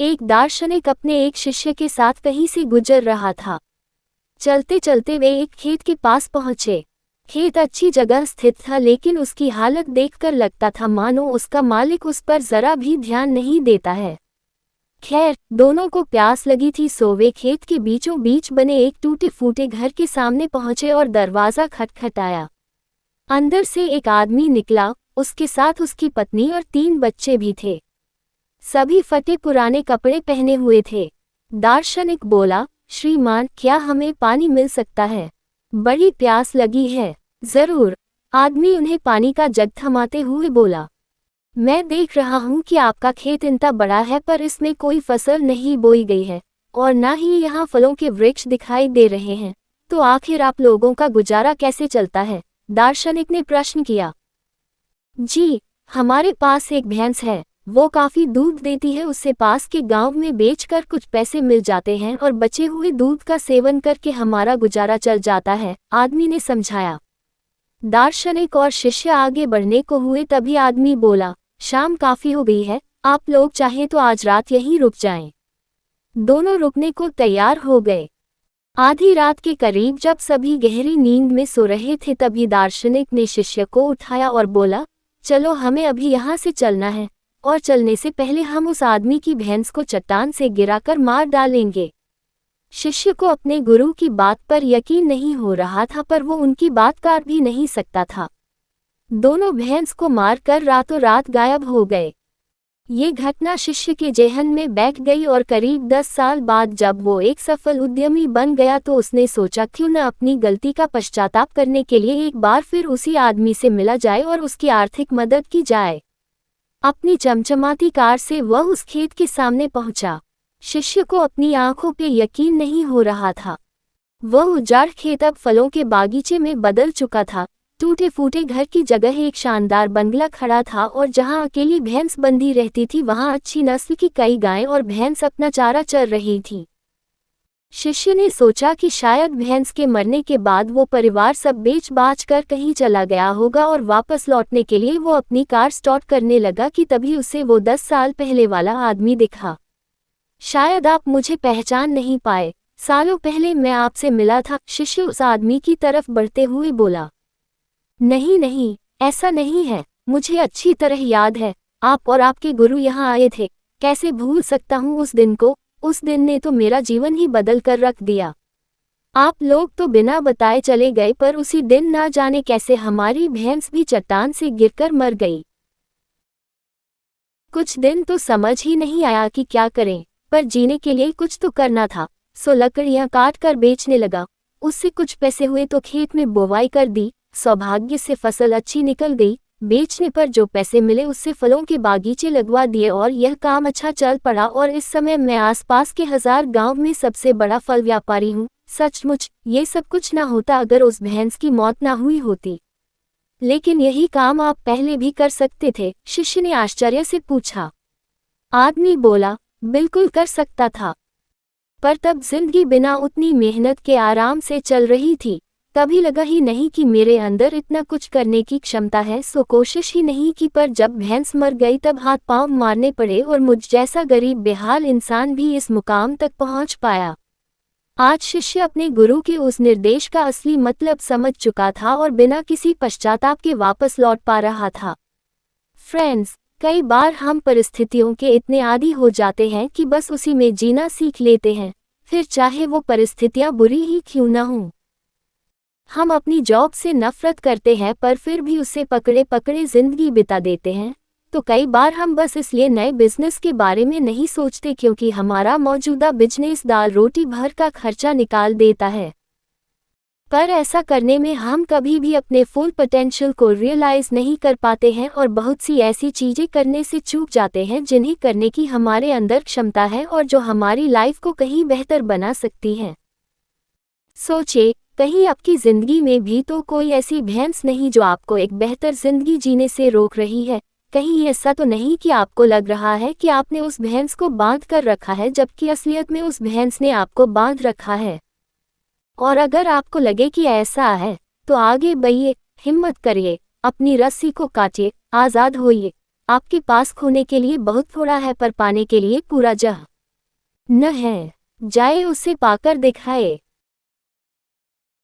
एक दार्शनिक अपने एक शिष्य के साथ कहीं से गुजर रहा था। चलते चलते वे एक खेत के पास पहुंचे। खेत अच्छी जगह स्थित था, लेकिन उसकी हालत देखकर लगता था मानो उसका मालिक उस पर जरा भी ध्यान नहीं देता है। खैर, दोनों को प्यास लगी थी, सो वे खेत के बीचों बीच बने एक टूटे फूटे घर के सामने पहुंचे और दरवाजा खटखटाया। अंदर से एक आदमी निकला, उसके साथ उसकी पत्नी और 3 बच्चे भी थे। सभी फटे पुराने कपड़े पहने हुए थे। दार्शनिक बोला, श्रीमान, क्या हमें पानी मिल सकता है? बड़ी प्यास लगी है। जरूर, आदमी उन्हें पानी का जग थमाते हुए बोला। मैं देख रहा हूं कि आपका खेत इतना बड़ा है, पर इसमें कोई फसल नहीं बोई गई है और ना ही यहाँ फलों के वृक्ष दिखाई दे रहे हैं, तो आखिर आप लोगों का गुजारा कैसे चलता है? दार्शनिक ने प्रश्न किया। जी, हमारे पास एक भैंस है, वो काफी दूध देती है, उससे पास के गांव में बेचकर कुछ पैसे मिल जाते हैं और बचे हुए दूध का सेवन करके हमारा गुजारा चल जाता है, आदमी ने समझाया। दार्शनिक और शिष्य आगे बढ़ने को हुए, तभी आदमी बोला, शाम काफी हो गई है, आप लोग चाहें तो आज रात यहीं रुक जाएं। दोनों रुकने को तैयार हो गए। आधी रात के करीब जब सभी गहरी नींद में सो रहे थे, तभी दार्शनिक ने शिष्य को उठाया और बोला, चलो हमें अभी यहाँ से चलना है, और चलने से पहले हम उस आदमी की भैंस को चट्टान से गिराकर मार डालेंगे। शिष्य को अपने गुरु की बात पर यकीन नहीं हो रहा था, पर वो उनकी बात काट भी नहीं सकता था। दोनों भैंस को मारकर रातों रात गायब हो गए। ये घटना शिष्य के जेहन में बैठ गई और करीब 10 साल बाद जब वो एक सफल उद्यमी बन गया, तो उसने सोचा क्यों न अपनी गलती का पश्चाताप करने के लिए एक बार फिर उसी आदमी से मिला जाए और उसकी आर्थिक मदद की जाए। अपनी चमचमाती कार से वह उस खेत के सामने पहुंचा। शिष्य को अपनी आंखों पे यकीन नहीं हो रहा था। वह उजाड़ खेत अब फलों के बागीचे में बदल चुका था। टूटे फूटे घर की जगह एक शानदार बंगला खड़ा था और जहां अकेली भैंस बंधी रहती थी, वहां अच्छी नस्ल की कई गायें और भैंस अपना चारा चर रही थीं। शिष्य ने सोचा कि शायद भैंस के मरने के बाद वो परिवार सब बेच बाच कर कहीं चला गया होगा, और वापस लौटने के लिए वो अपनी कार स्टार्ट करने लगा कि तभी उसे वो 10 साल पहले वाला आदमी दिखा। शायद आप मुझे पहचान नहीं पाए, सालों पहले मैं आपसे मिला था, शिष्य उस आदमी की तरफ बढ़ते हुए बोला। नहीं नहीं, ऐसा नहीं है, मुझे अच्छी तरह याद है, आप और आपके गुरु यहाँ आए थे। कैसे भूल सकता हूँ उस दिन को, उस दिन ने तो मेरा जीवन ही बदल कर रख दिया। आप लोग तो बिना बताए चले गए, पर उसी दिन ना जाने कैसे हमारी भैंस भी चट्टान से गिरकर मर गई। कुछ दिन तो समझ ही नहीं आया कि क्या करें, पर जीने के लिए कुछ तो करना था, सो लकड़ियां काट कर बेचने लगा। उससे कुछ पैसे हुए तो खेत में बोवाई कर दी। सौभाग्य से फसल अच्छी निकल गई। बेचने पर जो पैसे मिले उससे फलों के बागीचे लगवा दिए और यह काम अच्छा चल पड़ा, और इस समय मैं आसपास के 1000 गांव में सबसे बड़ा फल व्यापारी हूँ। सचमुच ये सब कुछ ना होता अगर उस भैंस की मौत ना हुई होती। लेकिन यही काम आप पहले भी कर सकते थे? शिष्य ने आश्चर्य से पूछा। आदमी बोला, बिल्कुल कर सकता था, पर तब जिंदगी बिना उतनी मेहनत के आराम से चल रही थी। कभी लगा ही नहीं कि मेरे अंदर इतना कुछ करने की क्षमता है, सो कोशिश ही नहीं की। पर जब भैंस मर गई तब हाथ पांव मारने पड़े और मुझ जैसा गरीब बेहाल इंसान भी इस मुकाम तक पहुंच पाया। आज शिष्य अपने गुरु के उस निर्देश का असली मतलब समझ चुका था और बिना किसी पश्चाताप के वापस लौट पा रहा था। फ्रेंड्स, कई बार हम परिस्थितियों के इतने आदी हो जाते हैं कि बस उसी में जीना सीख लेते हैं, फिर चाहे वो परिस्थितियां बुरी ही क्यों न हों। हम अपनी जॉब से नफरत करते हैं, पर फिर भी उसे पकड़े पकड़े जिंदगी बिता देते हैं। तो कई बार हम बस इसलिए नए बिजनेस के बारे में नहीं सोचते क्योंकि हमारा मौजूदा बिजनेस दाल रोटी भर का खर्चा निकाल देता है। पर ऐसा करने में हम कभी भी अपने फुल पोटेंशियल को रियलाइज नहीं कर पाते हैं और बहुत सी ऐसी चीजें करने से चूक जाते हैं जिन्हें करने की हमारे अंदर क्षमता है और जो हमारी लाइफ को कहीं बेहतर बना सकती हैं। सोचिए, कहीं आपकी जिंदगी में भी तो कोई ऐसी भैंस नहीं जो आपको एक बेहतर जिंदगी जीने से रोक रही है। कहीं ऐसा तो नहीं कि आपको लग रहा है कि आपने उस भैंस को बांध कर रखा है, जबकि असलियत में उस भैंस ने आपको बांध रखा है। और अगर आपको लगे कि ऐसा है तो आगे बढ़िए, हिम्मत करिए, अपनी रस्सी को काटिए, आज़ाद होइए। आपके पास खोने के लिए बहुत थोड़ा है, पर पाने के लिए पूरा जहां। न है। जाए उसे पाकर दिखाए।